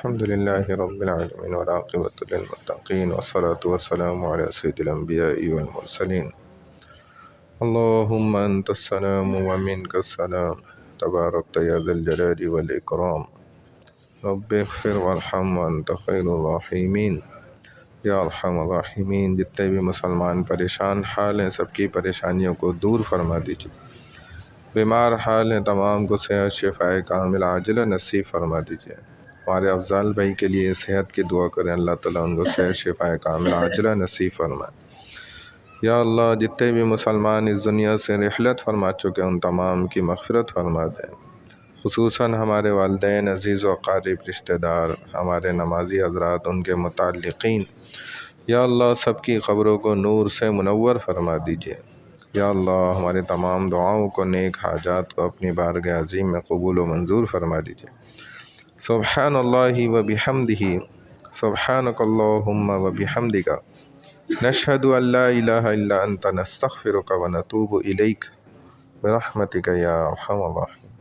الحمد لله رب العالمين والعاقبة للمتقين والصلاة والسلام على سيد الأنبياء والمرسلين. اللهم أنت السلام ومنك السلام تباركت يا ذا الجلال والإكرام. رب اغفر وارحم وأنت خير الراحمين یا ارحم الراحمین. جتنے بھی مسلمان پریشان حال ہیں سب کی پریشانیوں کو دور فرما دیجیے. بیمار حال ہیں تمام کو صحت شفاء کامل عاجلہ نصیب فرما دیجیے. ہمارے افضال بھائی کے لیے صحت کی دعا کریں، اللہ تعالیٰ ان کو صحت شفاء کامل عاجلہ نصیب فرمائے. یا اللہ جتنے بھی مسلمان اس دنیا سے رحلت فرما چکے ان تمام کی مغفرت فرما دیں، خصوصاً ہمارے والدین عزیز و اقارب رشتہ دار، ہمارے نمازی حضرات، ان کے متعلقین. یا اللہ سب کی قبروں کو نور سے منور فرما دیجیے. یا اللہ ہمارے تمام دعاؤں کو، نیک حاجات کو اپنی بارگاہ عظیم میں قبول و منظور فرما دیجیے. سبحان اللہ و بحمدہ، سبحانک اللہم و بحمدک، نشہد ان لا الہ الا انت، نستغفرک و نتوب الیک برحمتک یا ارحم الراحمین.